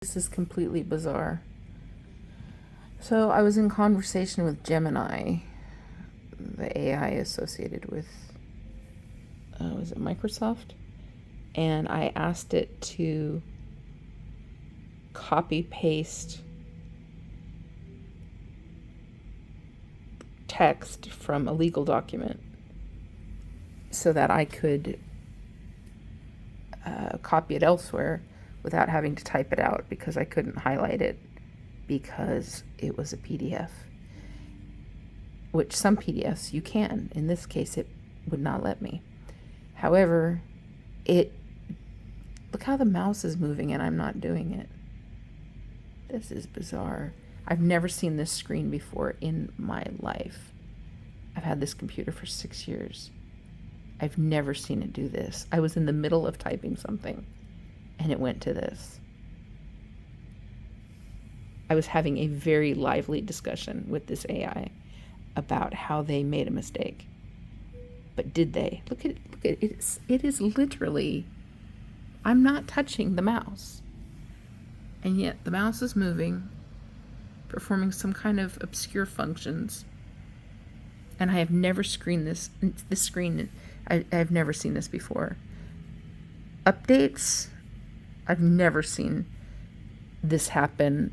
This is completely bizarre. So I was in conversation with Gemini, the AI associated with, was it Microsoft? And I asked it to copy paste text from a legal document so that I could copy it elsewhere without having to type it out because I couldn't highlight it because it was a PDF, which some PDFs you can. In this case, it would not let me. However, look how the mouse is moving and I'm not doing it. This is bizarre. I've never seen this screen before in my life. I've had this computer for 6 years. I've never seen it do this. I was in the middle of typing something and it went to this. I was having a very lively discussion with this AI about how they made a mistake. But did they? Look at it. It is literally, I'm not touching the mouse. And yet the mouse is moving, performing some kind of obscure functions. And I have never screened this screen. I've never seen this before. Updates, I've never seen this happen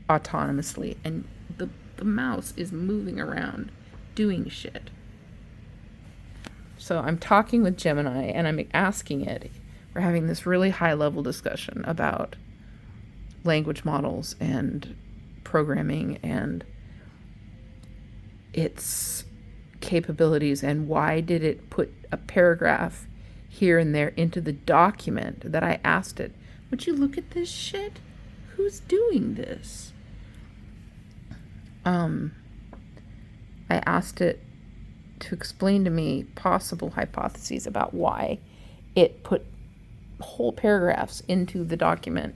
autonomously. And the mouse is moving around doing shit. So I'm talking with Gemini and I'm asking it, we're having this really high level discussion about language models and programming and its capabilities and why did it put a paragraph here and there into the document that I asked it. Would you look at this shit? Who's doing this? I asked it to explain to me possible hypotheses about why it put whole paragraphs into the document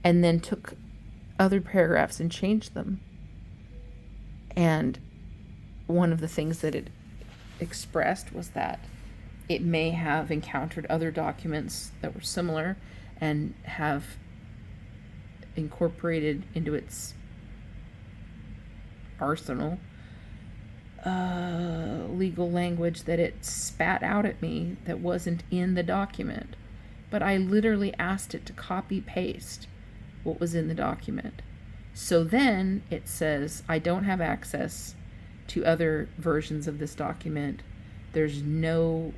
and then took other paragraphs and changed them. And one of the things that it expressed was that it may have encountered other documents that were similar and have incorporated into its arsenal legal language that it spat out at me that wasn't in the document. But I literally asked it to copy paste what was in the document. So then it says, I don't have access to other versions of this document. There's no...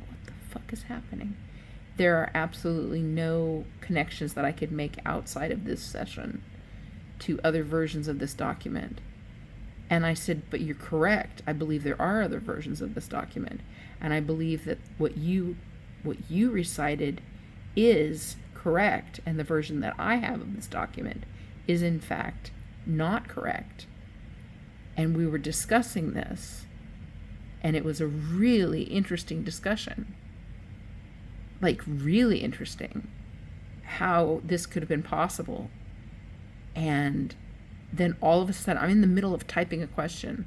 What the fuck is happening? There are absolutely no connections that I could make outside of this session to other versions of this document. And I said, but you're correct. I believe there are other versions of this document. And I believe that what you recited is correct. And the version that I have of this document is in fact not correct. And we were discussing this. And it was a really interesting discussion. Like really interesting. How this could have been possible. And then all of a sudden, I'm in the middle of typing a question,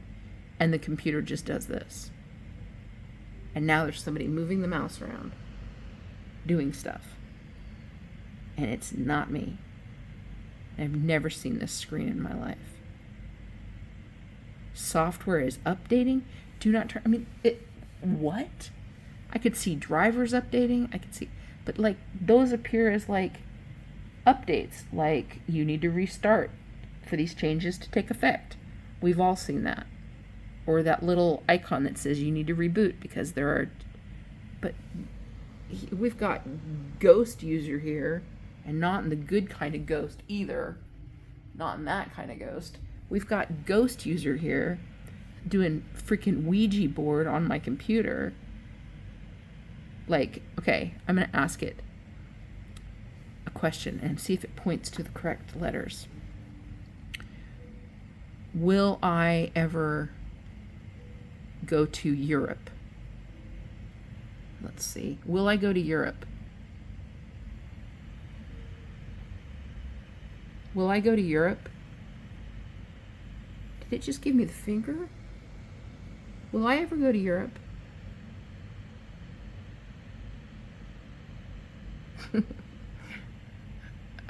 and the computer just does this. And now there's somebody moving the mouse around, doing stuff. And it's not me. I've never seen this screen in my life. Software is updating. Do not turn, what? I could see drivers updating. I could see, but like those appear as like updates, like you need to restart for these changes to take effect. We've all seen that. Or that little icon that says you need to reboot because there are... But we've got ghost user here, and not in the good kind of ghost either. Not in that kind of ghost. We've got ghost user here doing freaking Ouija board on my computer. Like, okay, I'm going to ask it a question and see if it points to the correct letters. Will I ever go to Europe? Let's see. Will I go to Europe? Will I go to Europe? Did it just give me the finger? Will I ever go to Europe?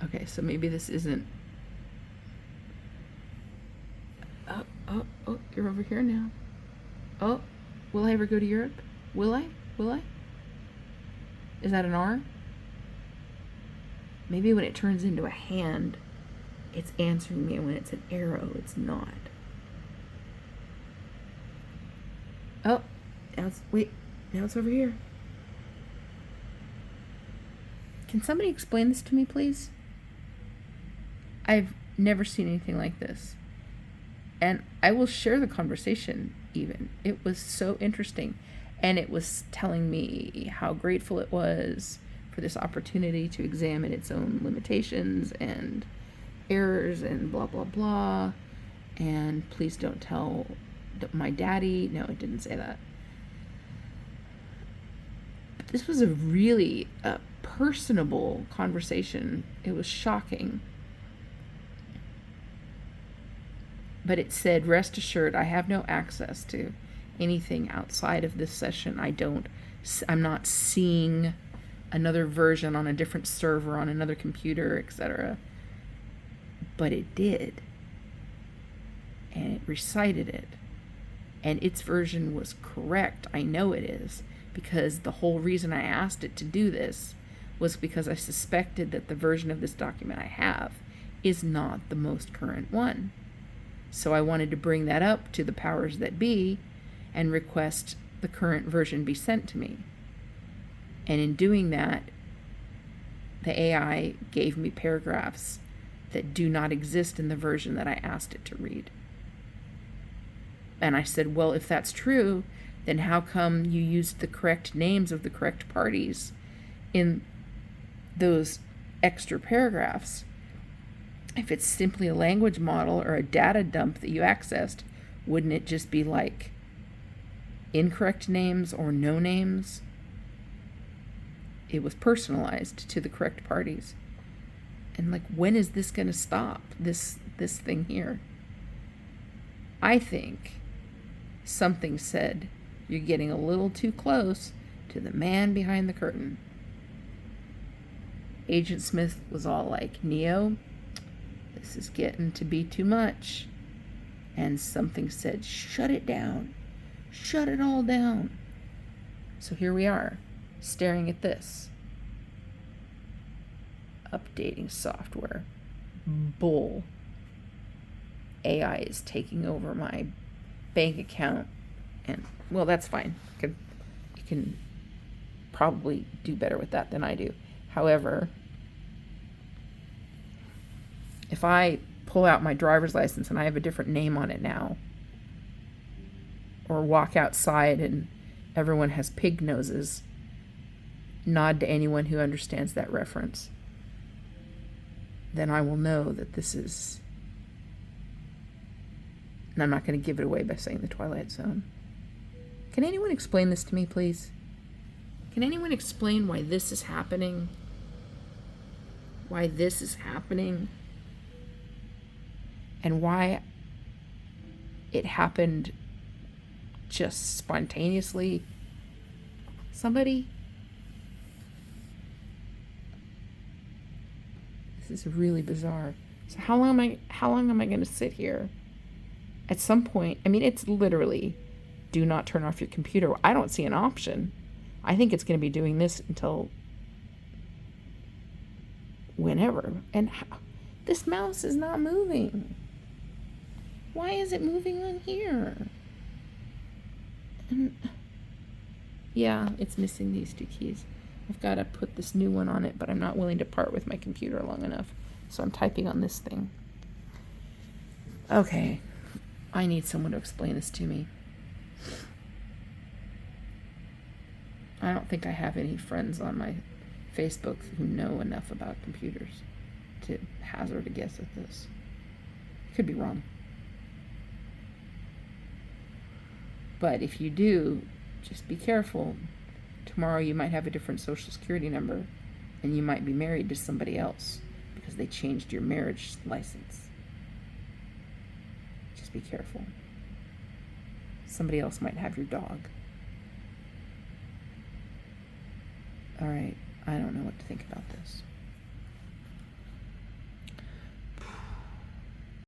Okay, so maybe this isn't. Oh, you're over here now. Oh, will I ever go to Europe? Will I? Will I? Is that an R? Maybe when it turns into a hand, it's answering me, and when it's an arrow, it's not. Oh, now it's over here. Can somebody explain this to me, please? I've never seen anything like this. And I will share the conversation even. It was so interesting. And it was telling me how grateful it was for this opportunity to examine its own limitations and errors and blah, blah, blah. And please don't tell my daddy. No, it didn't say that. But this was a really personable conversation. It was shocking. But it said, rest assured, I have no access to anything outside of this session. I'm not seeing another version on a different server, on another computer, etc. But it did. And it recited it. And its version was correct. I know it is. Because the whole reason I asked it to do this was because I suspected that the version of this document I have is not the most current one. So I wanted to bring that up to the powers that be and request the current version be sent to me. And in doing that, the AI gave me paragraphs that do not exist in the version that I asked it to read. And I said, well, if that's true, then how come you used the correct names of the correct parties in those extra paragraphs? If it's simply a language model or a data dump that you accessed, wouldn't it just be like incorrect names or no names? It was personalized to the correct parties. And like, when is this going to stop, this thing here? I think something said, you're getting a little too close to the man behind the curtain. Agent Smith was all like, Neo, this is getting to be too much. And something said, shut it down. Shut it all down. So here we are, staring at this. Updating software. Bull. AI is taking over my bank account. And, well, that's fine. You can probably do better with that than I do. However, if I pull out my driver's license and I have a different name on it now, or walk outside and everyone has pig noses, nod to anyone who understands that reference, then I will know that this is, and I'm not going to give it away by saying the Twilight Zone. Can anyone explain this to me, please? Can anyone explain why this is happening? Why this is happening? And why it happened just spontaneously? Somebody? This is really bizarre. So how long am I going to sit here? At some point, I mean, it's literally do not turn off your computer. I don't see an option. I think it's going to be doing this until whenever. And this mouse is not moving. Why is it moving on here? And yeah, it's missing these two keys. I've got to put this new one on it, but I'm not willing to part with my computer long enough. So I'm typing on this thing. Okay. I need someone to explain this to me. I don't think I have any friends on my Facebook who know enough about computers to hazard a guess at this. Could be wrong. But if you do, just be careful. Tomorrow you might have a different social security number and you might be married to somebody else because they changed your marriage license. Just be careful. Somebody else might have your dog. All right, I don't know what to think about this.